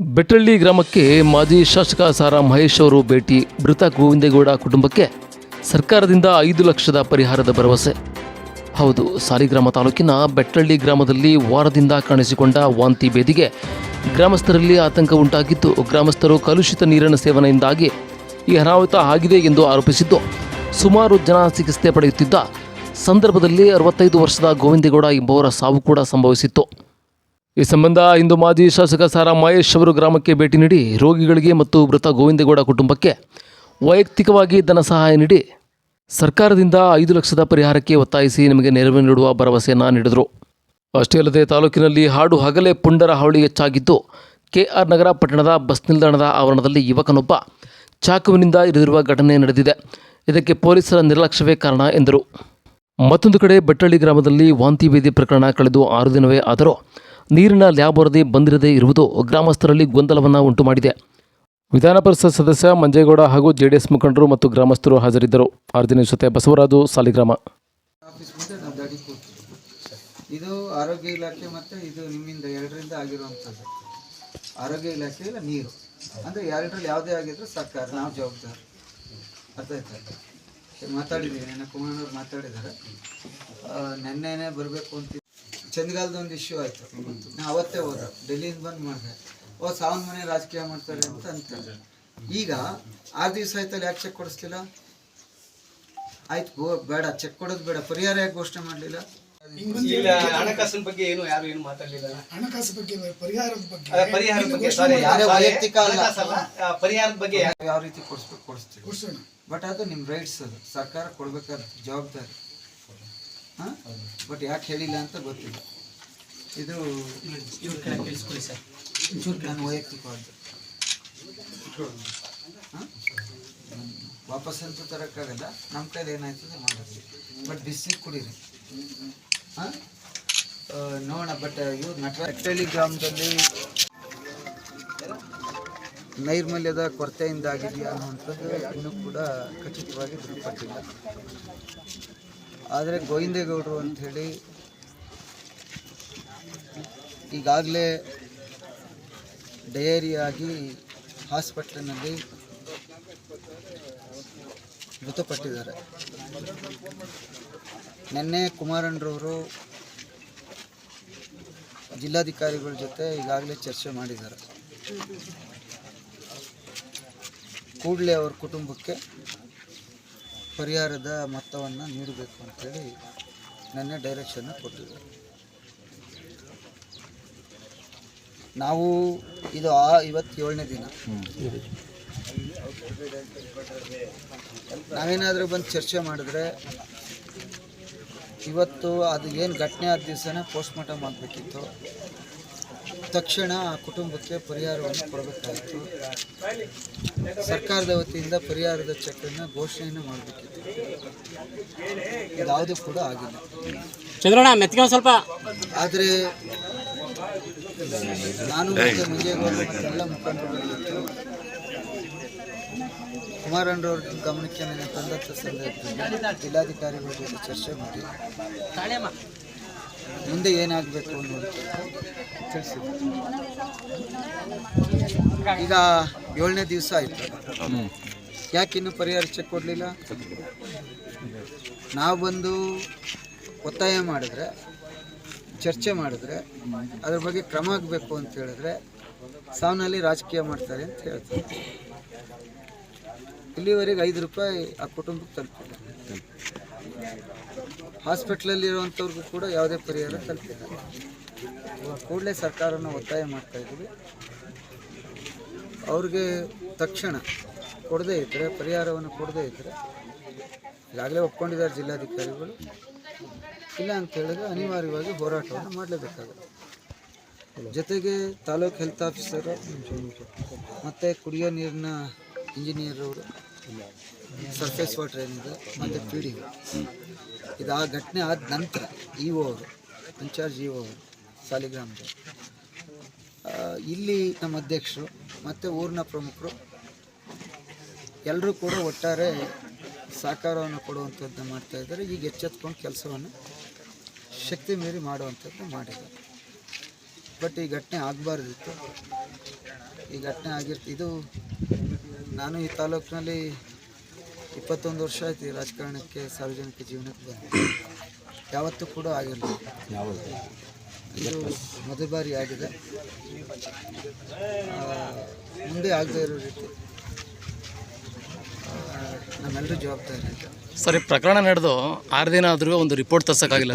ಬೆಟ್ಟಳ್ಳಿ ಗ್ರಾಮಕ್ಕೆ ಮಾಜಿ ಶಾಸಕ ಸಾರಾ ಮಹೇಶ್ ಅವರು ಭೇಟಿ. ಮೃತ ಗೋವಿಂದೇಗೌಡ ಕುಟುಂಬಕ್ಕೆ ಸರ್ಕಾರದಿಂದ 5 ಲಕ್ಷದ ಪರಿಹಾರದ ಭರವಸೆ. ಹೌದು, ಸಾಲಿಗ್ರಾಮ ತಾಲೂಕಿನ ಬೆಟ್ಟಳ್ಳಿ ಗ್ರಾಮದಲ್ಲಿ ವಾರದಿಂದ ಕಾಣಿಸಿಕೊಂಡ ವಾಂತಿ ಭೇದಿಗೆ ಗ್ರಾಮಸ್ಥರಲ್ಲಿ ಆತಂಕ ಉಂಟಾಗಿದ್ದು, ಗ್ರಾಮಸ್ಥರು ಕಲುಷಿತ ನೀರಿನ ಸೇವನೆಯಿಂದಾಗಿ ಈ ಅನಾಹುತ ಆಗಿದೆ ಎಂದು ಆರೋಪಿಸಿದ್ದು, ಸುಮಾರು ಜನ ಚಿಕಿತ್ಸೆ ಪಡೆಯುತ್ತಿದ್ದ ಸಂದರ್ಭದಲ್ಲಿ 65 ವರ್ಷದ ಗೋವಿಂದೇಗೌಡ ಎಂಬುವರ ಸಾವು ಕೂಡ ಸಂಭವಿಸಿತ್ತು. ಈ ಸಂಬಂಧ ಇಂದು ಮಾಜಿ ಶಾಸಕ ಸಾರಾ ಮಹೇಶ್ ಅವರು ಗ್ರಾಮಕ್ಕೆ ಭೇಟಿ ನೀಡಿ ರೋಗಿಗಳಿಗೆ ಮತ್ತು ಮೃತ ಗೋವಿಂದೇಗೌಡ ಕುಟುಂಬಕ್ಕೆ ವೈಯಕ್ತಿಕವಾಗಿ ಧನ ಸಹಾಯ ನೀಡಿ ಸರ್ಕಾರದಿಂದ 5 ಲಕ್ಷದ ಪರಿಹಾರಕ್ಕೆ ಒತ್ತಾಯಿಸಿ ನಿಮಗೆ ನೆರವು ನೀಡುವ ಭರವಸೆಯನ್ನು ನೀಡಿದರು. ಅಷ್ಟೇ ಅಲ್ಲದೆ ತಾಲೂಕಿನಲ್ಲಿ ಹಾಡು ಹಗಲೇ ಪುಂಡರ ಹಾವಳಿ ಹೆಚ್ಚಾಗಿದ್ದು, KR ನಗರ ಪಟ್ಟಣದ ಬಸ್ ನಿಲ್ದಾಣದ ಆವರಣದಲ್ಲಿ ಯುವಕನೊಬ್ಬ ಚಾಕುವಿನಿಂದ ಇರಿದಿರುವ ಘಟನೆ ನಡೆದಿದೆ. ಇದಕ್ಕೆ ಪೊಲೀಸರ ನಿರ್ಲಕ್ಷ್ಯವೇ ಕಾರಣ ಎಂದರು. ಮತ್ತೊಂದು ಕಡೆ ಬೆಟ್ಟಳ್ಳಿ ಗ್ರಾಮದಲ್ಲಿ ವಾಂತಿ ಭೇದಿ ಪ್ರಕರಣ ಕಳೆದು 6 ದಿನವೇ ಆದರೂ ನೀರಿನ ಲ್ಯಾಬ್ ವರದಿ ಬಂದಿರದೇ ಇರುವುದು ಗ್ರಾಮಸ್ಥರಲ್ಲಿ ಗೊಂದಲವನ್ನು ಉಂಟು ಮಾಡಿದೆ. ವಿಧಾನ ಪರಿಷತ್ ಸದಸ್ಯ ಮಂಜೇಗೌಡ ಹಾಗೂ JDS ಮುಖಂಡರು ಮತ್ತು ಗ್ರಾಮಸ್ಥರು ಹಾಜರಿದ್ದರು. ಆರ್ಜಿನ ಜೊತೆ ಬಸವರಾಜು, ಸಾಲಿಗ್ರಾಮ. ಇದು ಆರೋಗ್ಯ ಇಲಾಖೆ ಮತ್ತು ಇದು ನಿಮ್ಮಿಂದ ಎರಡರಿಂದ ಆಗಿರುವಂಥದ್ದು. ಆರೋಗ್ಯ ಇಲಾಖೆ ನೀರು ಅಂದರೆ ಎರಡರಲ್ಲಿ ಯಾವುದೇ ಆಗಿದ್ರು ಸರ್ಕಾರ, ನಾವು ಜವಾಬ್ದಾರಿ. ಅರ್ಥ ಆಯ್ತಾ? ಮಾತಾಡಿದ್ದೀವಿ, ನನ್ನ ಕುಮಾರನವ್ರು ಮಾತಾಡಿದ್ದಾರೆ. ನೆನ್ನೆನೇ ಬರಬೇಕು ಅಂತ ಚಂದಗಾಲದ ಒಂದು ಇಶ್ಯೂ ಆಯಿತು. ನಾ ಅವತ್ತೇ ಹೋದ, ಡೆಲ್ಲಿಯಿಂದ ಬಂದು ಮಾಡಿದೆ. ಸಾವನ್ ಮನೆ ರಾಜಕೀಯ ಮಾಡ್ತಾರೆ ಅಂತ ಈಗ 6 ದಿವಸ ಆಯ್ತಲ್ಲ, ಯಾಕೆ ಚೆಕ್ ಕೊಡಿಸ್ಲಿಲ್ಲ? ಆಯ್ತು, ಬೇಡ ಚೆಕ್ ಕೊಡೋದು ಬೇಡ, ಪರಿಹಾರ ಯಾಕೆ ಘೋಷಣೆ ಮಾಡಲಿಲ್ಲ? ಹಣಕಾಸಿನ ಬಗ್ಗೆ ಯಾರು ಮಾತಾಡಲಿಲ್ಲ. ಹಣಕಾಸು ಬಗ್ಗೆ, ಪರಿಹಾರದ ಬಗ್ಗೆ ವೈಯಕ್ತಿಕ ಅಲ್ಲ, ಪರಿಹಾರದ ಬಗ್ಗೆ ಯಾವ ರೀತಿ ಕೊಡಿಸ್ತೀವಿ. ಬಟ್ ಅದು ನಿಮ್ಮ ರೈಟ್ಸ್, ಅದು ಸರ್ಕಾರ ಕೊಡ್ಬೇಕಾದ ಜವಾಬ್ದಾರಿ. ಬಟ್ ಯಾಕೆ ಹೇಳಿಲ್ಲ ಅಂತ ಗೊತ್ತಿಲ್ಲ. ಇದು ನಾನು ವೈಯಕ್ತಿಕವಾದ್ದು ವಾಪಸ್ಸಂತೂ ತರೋಕ್ಕಾಗಲ್ಲ. ನಮ್ಮ ಕೈಲಿ ಏನಾಯ್ತದೆ ಮಾಡೋದು. ಬಟ್ ಬಿಸಿ ಕುಡೀರಿ, ನೋಡೋಣ. ಬಟ್ ಇವ್ರು ಬೆಟ್ಟಳ್ಳಿ ಗ್ರಾಮದಲ್ಲಿ ನೈರ್ಮಲ್ಯದ ಕೊರತೆಯಿಂದ ಆಗಿದೆಯಾ ಅನ್ನುವಂಥದ್ದು ಇನ್ನೂ ಕೂಡ ಖಚಿತವಾಗಿ ದೃಢಪಟ್ಟಿಲ್ಲ. ಆದರೆ ಗೋವಿಂದೇಗೌಡರು ಅಂಥೇಳಿ ಈಗಾಗಲೇ ಡಯೇರಿಯಾಗಿ ಹಾಸ್ಪಿಟ್ಲಿನಲ್ಲಿ ಮೃತಪಟ್ಟಿದ್ದಾರೆ. ನಿನ್ನೆ ಕುಮಾರಣ್ಣರವರು ಜಿಲ್ಲಾಧಿಕಾರಿಗಳ ಜೊತೆ ಈಗಾಗಲೇ ಚರ್ಚೆ ಮಾಡಿದ್ದಾರೆ. ಕೂಡಲೇ ಅವ್ರ ಕುಟುಂಬಕ್ಕೆ ಪರಿಹಾರದ ಮೊತ್ತವನ್ನು ನೀಡಬೇಕು ಅಂತೇಳಿ ನೆನ್ನೆ ಡೈರೆಕ್ಷನ್ನ ಕೊಟ್ಟಿದ್ದಾರೆ. ನಾವು ಇದು ಇವತ್ತು 7ನೇ ದಿನ. ನಾವೇನಾದರೂ ಬಂದು ಚರ್ಚೆ ಮಾಡಿದ್ರೆ ಇವತ್ತು ಅದು ಏನು ಘಟನೆ ಆದ ದಿವಸನೇ ಪೋಸ್ಟ್ಮಾರ್ಟಮ್ ಆಗಬೇಕಿತ್ತು. ತಕ್ಷಣ ಆ ಕುಟುಂಬಕ್ಕೆ ಪರಿಹಾರವನ್ನು ಕೊಡಬೇಕಾಯಿತು. ಸರ್ಕಾರದ ವತಿಯಿಂದ ಪರಿಹಾರದ ಚೆಕ್ಕನ್ನು ಘೋಷಣೆಯನ್ನು ಮಾಡಬೇಕಿತ್ತು. ಇದ್ಯಾವುದೂ ಕೂಡ ಆಗಿಲ್ಲ. ಸ್ವಲ್ಪ ಆದರೆ ನಾನು ಮತ್ತು ಮಂಜೇಗೌಡ ಮತ್ತು ಎಲ್ಲ ಮುಖಂಡರು ಕುಮಾರಣ್ಣರವ್ರ ಗಮನಕ್ಕೆ ನನ್ನ ತಂದಂಥ ಸಂದರ್ಭದಲ್ಲಿ ಜಿಲ್ಲಾಧಿಕಾರಿಗಳ ಜೊತೆ ಚರ್ಚೆ ಮಾಡಿ ಮುಂದೆ ಏನಾಗಬೇಕು ಅನ್ನೋದು ತಿಳಿಸಿದ್ರು. ಈಗ 7ನೇ ದಿವಸ ಆಯಿತು, ಯಾಕೆ ಇನ್ನೂ ಪರಿಹಾರ ಚೆಕ್ ಕೊಡಲಿಲ್ಲ? ನಾವು ಬಂದು ಒತ್ತಾಯ ಮಾಡಿದ್ರೆ, ಚರ್ಚೆ ಮಾಡಿದ್ರೆ, ಅದ್ರ ಬಗ್ಗೆ ಕ್ರಮ ಆಗಬೇಕು ಅಂತ ಹೇಳಿದ್ರೆ ಸಾವನಲ್ಲಿ ರಾಜಕೀಯ ಮಾಡ್ತಾರೆ ಅಂತ ಹೇಳ್ತಾರೆ. ಇಲ್ಲಿವರೆಗೆ 5 ರೂಪಾಯಿ ಆ ಕುಟುಂಬಕ್ಕೆ ತಲುಪಿಲ್ಲ. ಹಾಸ್ಪಿಟ್ಲಲ್ಲಿರುವಂಥವ್ರಿಗೂ ಕೂಡ ಯಾವುದೇ ಪರಿಹಾರ ತಲುಪಿಲ್ಲ. ಕೂಡಲೇ ಸರ್ಕಾರನ ಒತ್ತಾಯ ಮಾಡ್ತಾಯಿದ್ದೀವಿ. ಅವ್ರಿಗೆ ತಕ್ಷಣ ಕೊಡದೇ ಇದ್ದರೆ, ಪರಿಹಾರವನ್ನು ಕೊಡದೇ ಇದ್ದರೆ, ಈಗಾಗಲೇ ಒಪ್ಕೊಂಡಿದ್ದಾರೆ ಜಿಲ್ಲಾಧಿಕಾರಿಗಳು, ಇಲ್ಲ ಅಂತ ಹೇಳಿದ್ರೆ ಅನಿವಾರ್ಯವಾಗಿ ಹೋರಾಟವನ್ನು ಮಾಡಲೇಬೇಕಾಗುತ್ತೆ. ಜೊತೆಗೆ ತಾಲೂಕು ಹೆಲ್ತ್ ಆಫೀಸರು ಮತ್ತು ಕುಡಿಯೋ ನೀರಿನ ಇಂಜಿನಿಯರ್ ಅವರು, ಸರ್ಫೇಸ್ ವಾಟರ್ ಏನಿದೆ ಮತ್ತು PDO, ಇದು ಆ ಘಟನೆ ಆದ ನಂತರ EO ಅವರು, ಇನ್ಚಾರ್ಜ್ EO ಅವರು ಸಾಲಿಗ್ರಾಮದ ಇಲ್ಲಿ ನಮ್ಮ ಅಧ್ಯಕ್ಷರು ಮತ್ತು ಊರಿನ ಪ್ರಮುಖರು ಎಲ್ಲರೂ ಕೂಡ ಒಟ್ಟಾರೆ ಸಹಕಾರವನ್ನು ಕೊಡುವಂಥದ್ದು ಮಾಡ್ತಾಯಿದ್ದಾರೆ. ಈಗ ಎಚ್ಚೆತ್ಕೊಂಡು ಕೆಲಸವನ್ನು ಶಕ್ತಿ ಮೀರಿ ಮಾಡುವಂಥದ್ದು ಮಾಡಿದ್ದಾರೆ. ಬಟ್ ಈ ಘಟನೆ ಆಗಬಾರ್ದಿತ್ತು. ಈ ಘಟನೆ ಇದು ನಾನು ಈ ತಾಲೂಕಿನಲ್ಲಿ 21 ವರ್ಷ ಆಯ್ತು ಈ ರಾಜಕಾರಣಕ್ಕೆ, ಸಾರ್ವಜನಿಕ ಜೀವನಕ್ಕೆ ಬಂದು ಯಾವತ್ತೂ ಕೂಡ ಆಗಿರಲಿಲ್ಲ. ಇದು ಮೊದಲ ಬಾರಿ ಆಗಿದೆ. ಮುಂದೆ ಆಗದೇ ಇರೋ ರೀತಿ ನಮ್ಮೆಲ್ಲರೂ ಜವಾಬ್ದಾರಿ ಇದೆ. ಸರ್, ಈ ಪ್ರಕರಣ ನಡೆದು 6 ದಿನ ಆದ್ರೂ ಒಂದು ರಿಪೋರ್ಟ್ ತರ್ಸಕ್ಕಾಗಿಲ್ಲ.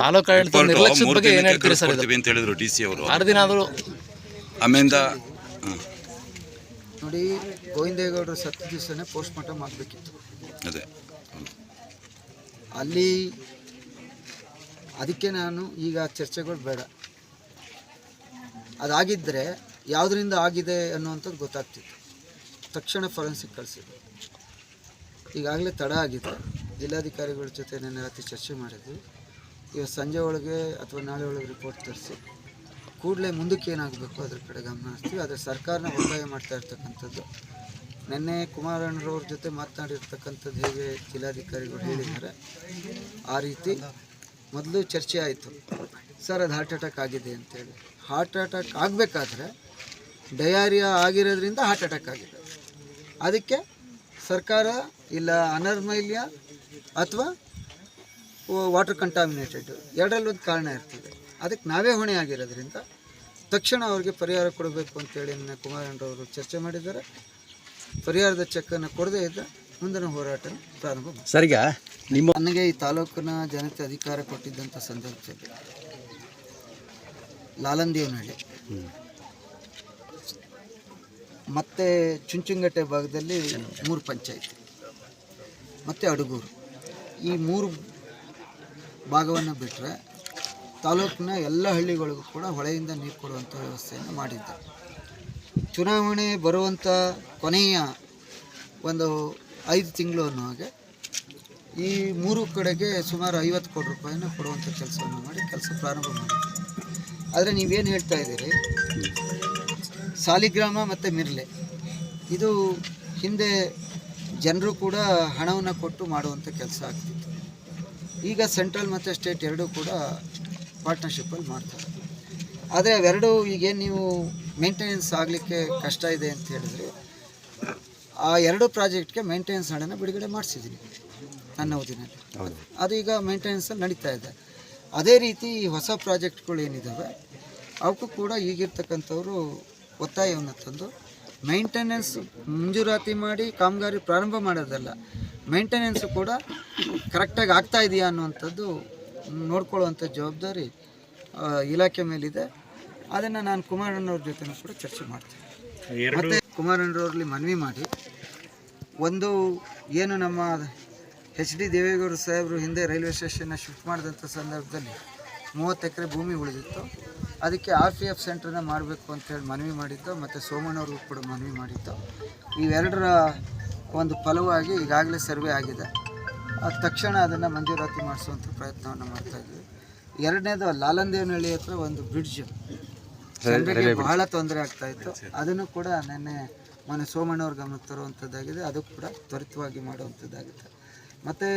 ತಾಲೂಕು ಆಡಳಿತ ನಿರ್ಲಕ್ಷ್ಯದ ಬಗ್ಗೆ ಏನು ಹೇಳ್ತೀರಿ ಸರ್? ಅಂತ ಹೇಳಿದ್ರು DC ಅವರು. 6 ದಿನ ಆದರೂ ಆಮೇಲೆ ನೋಡಿ, ಗೋವಿಂದೇಗೌಡರು ಸತ್ತ ದಿವಸನೇ ಪೋಸ್ಟ್ ಮಾರ್ಟಮ್ ಆಗಬೇಕಿತ್ತು. ಅದೇ ಅಲ್ಲಿ ಅದಕ್ಕೆ ನಾನು ಈಗ ಚರ್ಚೆಗಳು ಬೇಡ, ಅದಾಗಿದ್ದರೆ ಯಾವುದರಿಂದ ಆಗಿದೆ ಅನ್ನುವಂಥದ್ದು ಗೊತ್ತಾಗ್ತಿತ್ತು. ತಕ್ಷಣ ಫೊರೆನ್ಸಿಕ್ ಕಳಿಸಿದ್ರು. ಈಗಾಗಲೇ ತಡ ಆಗಿದೆ. ಜಿಲ್ಲಾಧಿಕಾರಿಗಳ ಜೊತೆ ನೆನ್ನೆ ರಾತ್ರಿ ಚರ್ಚೆ ಮಾಡಿದ್ವಿ. ಇವತ್ತು ಸಂಜೆ ಒಳಗೆ ಅಥವಾ ನಾಳೆ ಒಳಗೆ ರಿಪೋರ್ಟ್ ತರಿಸಿ ಕೂಡಲೇ ಮುಂದಕ್ಕೆ ಏನಾಗಬೇಕು ಅದ್ರ ಕಡೆ ಗಮನ ಹರಿಸ್ತೀವಿ. ಆದರೆ ಸರ್ಕಾರನ ಒತ್ತಾಯ ಮಾಡ್ತಾ ಇರ್ತಕ್ಕಂಥದ್ದು, ನಿನ್ನೆ ಕುಮಾರಣ್ಣರವ್ರ ಜೊತೆ ಮಾತನಾಡಿರ್ತಕ್ಕಂಥದ್ದು ಹೇಗೆ ಜಿಲ್ಲಾಧಿಕಾರಿಗಳು ಹೇಳಿದ್ದಾರೆ ಆ ರೀತಿ ಮೊದಲು ಚರ್ಚೆ ಆಯಿತು. ಸರ್, ಅದು ಹಾರ್ಟ್ ಅಟ್ಯಾಕ್ ಆಗಿದೆ ಅಂತೇಳಿ. ಹಾರ್ಟ್ ಅಟ್ಯಾಕ್ ಆಗಬೇಕಾದ್ರೆ ಡಯಾರಿಯಾ ಆಗಿರೋದ್ರಿಂದ ಹಾರ್ಟ್ ಅಟ್ಯಾಕ್ ಆಗಿದೆ. ಅದಕ್ಕೆ ಸರ್ಕಾರ ಇಲ್ಲ ಅನರ್ಮೈಲ್ಯ ಅಥವಾ ವಾಟರ್ ಕಂಟಾಮಿನೇಟೆಡ್ ಎರಡರಲ್ಲಿ ಒಂದು ಕಾರಣ ಇರ್ತದೆ. ಅದಕ್ಕೆ ನಾವೇ ಹೊಣೆ ಆಗಿರೋದ್ರಿಂದ ತಕ್ಷಣ ಅವ್ರಿಗೆ ಪರಿಹಾರ ಕೊಡಬೇಕು ಅಂತೇಳಿ ನನ್ನ ಕುಮಾರಣ್ಣರವರು ಚರ್ಚೆ ಮಾಡಿದ್ದಾರೆ. ಪರಿಹಾರದ ಚೆಕ್ಕನ್ನು ಕೊಡದೇ ಇದ್ದ ಮುಂದಿನ ಹೋರಾಟ ಪ್ರಾರಂಭ ಮಾಡಿ. ಸರಿಗ ನನಗೆ ಈ ತಾಲೂಕಿನ ಜನತೆ ಅಧಿಕಾರ ಕೊಟ್ಟಿದ್ದಂಥ ಸಂದರ್ಭದಲ್ಲಿ ಲಾಲಂದೇವನಹಳ್ಳಿ ಮತ್ತು ಚುಂಚುಂಗಟ್ಟೆ ಭಾಗದಲ್ಲಿ 3 ಪಂಚಾಯಿತಿ ಮತ್ತು ಅಡಗೂರು, ಈ 3 ಭಾಗವನ್ನು ಬಿಟ್ಟರೆ ತಾಲೂಕಿನ ಎಲ್ಲ ಹಳ್ಳಿಗಳಿಗೂ ಕೂಡ ಹೊಳೆಯಿಂದ ನೀರು ಕೊಡುವಂಥ ವ್ಯವಸ್ಥೆಯನ್ನು ಮಾಡಿದ್ದಾರೆ. ಚುನಾವಣೆ ಬರುವಂಥ ಕೊನೆಯ ಒಂದು 5 ತಿಂಗಳು ಅನ್ನೋ ಹಾಗೆ ಈ 3 ಕಡೆಗೆ ಸುಮಾರು 50 ಕೋಟಿ ರೂಪಾಯಿನ ಕೊಡುವಂಥ ಕೆಲಸವನ್ನು ಮಾಡಿ ಕೆಲಸ ಪ್ರಾರಂಭ ಮಾಡಿದ್ದಾರೆ. ಆದರೆ ನೀವೇನು ಹೇಳ್ತಾ ಇದ್ದೀರಿ, ಸಾಲಿಗ್ರಾಮ ಮತ್ತು ಮಿರ್ಲೆ ಇದು ಹಿಂದೆ ಜನರು ಕೂಡ ಹಣವನ್ನು ಕೊಟ್ಟು ಮಾಡುವಂಥ ಕೆಲಸ ಆಗ್ತಿತ್ತು. ಈಗ ಸೆಂಟ್ರಲ್ ಮತ್ತು ಸ್ಟೇಟ್ ಎರಡೂ ಕೂಡ ಪಾರ್ಟ್ನರ್ಶಿಪ್ಪಲ್ಲಿ ಮಾಡ್ತಾರೆ. ಆದರೆ ಅವೆರಡು ಈಗೇನು ನೀವು ಮೇಂಟೆನೆನ್ಸ್ ಆಗಲಿಕ್ಕೆ ಕಷ್ಟ ಇದೆ ಅಂತ ಹೇಳಿದ್ರೆ, ಆ 2 ಪ್ರಾಜೆಕ್ಟ್ಗೆ ಮೇಂಟೆನೆನ್ಸ್ ಹಣನ ಬಿಡುಗಡೆ ಮಾಡಿಸಿದ್ದೀನಿ ನನ್ನ ಅವಧಿನಲ್ಲಿ. ಅದು ಈಗ ಮೇಂಟೆನೆನ್ಸಲ್ಲಿ ನಡೀತಾ ಇದೆ. ಅದೇ ರೀತಿ ಹೊಸ ಪ್ರಾಜೆಕ್ಟ್ಗಳು ಏನಿದ್ದಾವೆ ಅವಕ್ಕೂ ಕೂಡ ಈಗಿರ್ತಕ್ಕಂಥವ್ರು ಒತ್ತಾಯವನ್ನು ತಂದು ಮೇಂಟೆನೆನ್ಸ್ ಮಂಜೂರಾತಿ ಮಾಡಿ ಕಾಮಗಾರಿ ಪ್ರಾರಂಭ ಮಾಡೋದಲ್ಲ, ಮೇಂಟೆನೆನ್ಸು ಕೂಡ ಕರೆಕ್ಟಾಗಿ ಆಗ್ತಾ ಇದೆಯಾ ಅನ್ನುವಂಥದ್ದು ನೋಡ್ಕೊಳ್ಳುವಂಥ ಜವಾಬ್ದಾರಿ ಇಲಾಖೆ ಮೇಲಿದೆ. ಅದನ್ನು ನಾನು ಕುಮಾರಣ್ಣವ್ರ ಜೊತೆನೂ ಕೂಡ ಚರ್ಚೆ ಮಾಡ್ತೀನಿ. ಮತ್ತು ಕುಮಾರಣ್ಣವ್ರಲ್ಲಿ ಮನವಿ ಮಾಡಿ, ಒಂದು ಏನು ನಮ್ಮ HD ದೇವೇಗೌಡ ಸಾಹೇಬರು ಹಿಂದೆ ರೈಲ್ವೆ ಸ್ಟೇಷನ್ನ ಶಿಫ್ಟ್ ಮಾಡಿದಂಥ ಸಂದರ್ಭದಲ್ಲಿ 30 ಎಕರೆ ಭೂಮಿ ಉಳಿದಿತ್ತು. ಅದಕ್ಕೆ RPF ಸೆಂಟ್ರನ್ನ ಮಾಡಬೇಕು ಅಂತೇಳಿ ಮನವಿ ಮಾಡಿದ್ದು, ಮತ್ತು ಸೋಮಣ್ಣವ್ರಿಗೂ ಕೂಡ ಮನವಿ ಮಾಡಿದ್ದು. ಇವೆರಡರ ಒಂದು ಫಲವಾಗಿ ಈಗಾಗಲೇ ಸರ್ವೆ ಆಗಿದೆ. ತಕ್ಷಣ ಅದನ್ನು ಮಂಜೂರಾತಿ ಮಾಡಿಸುವಂಥ ಪ್ರಯತ್ನವನ್ನು ಮಾಡ್ತಾಯಿದ್ವಿ. ಎರಡನೇದು ಲಾಲಂದೇವನಹಳ್ಳಿ ಹತ್ರ ಒಂದು ಬ್ರಿಡ್ಜ್ ಜನರಿಗೆ ಬಹಳ ತೊಂದರೆ ಆಗ್ತಾಯಿತ್ತು. ಅದನ್ನು ಕೂಡ ಮೊನ್ನೆ ಸೋಮಣ್ಣವ್ರ ಗಮನಕ್ಕೆ ತರುವಂಥದ್ದಾಗಿದೆ. ಅದು ಕೂಡ ತ್ವರಿತವಾಗಿ ಮಾಡುವಂಥದ್ದಾಗುತ್ತೆ. ಮತ್ತು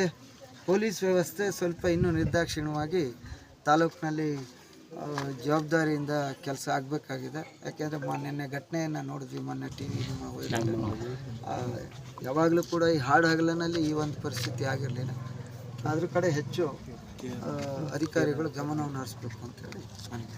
ಪೊಲೀಸ್ ವ್ಯವಸ್ಥೆ ಸ್ವಲ್ಪ ಇನ್ನೂ ನಿರ್ದಾಕ್ಷಿಣ್ಯವಾಗಿ ತಾಲೂಕಿನಲ್ಲಿ ಜವಾಬ್ದಾರಿಯಿಂದ ಕೆಲಸ ಆಗಬೇಕಾಗಿದೆ. ಯಾಕೆಂದರೆ ನಿನ್ನೆ ಘಟನೆಯನ್ನು ನೋಡಿದ್ವಿ, ಮೊನ್ನೆ TV ಯಾವಾಗಲೂ ಕೂಡ ಈ ಹಾಡು ಹಗಲಿನಲ್ಲಿ ಈ ಒಂದು ಪರಿಸ್ಥಿತಿ ಆಗಿರಲಿಲ್ಲ. ಅದ್ರ ಕಡೆ ಹೆಚ್ಚು ಅಧಿಕಾರಿಗಳು ಗಮನವನ್ನು ಹರಿಸ್ಬೇಕು ಅಂತೇಳಿ ನನಗೆ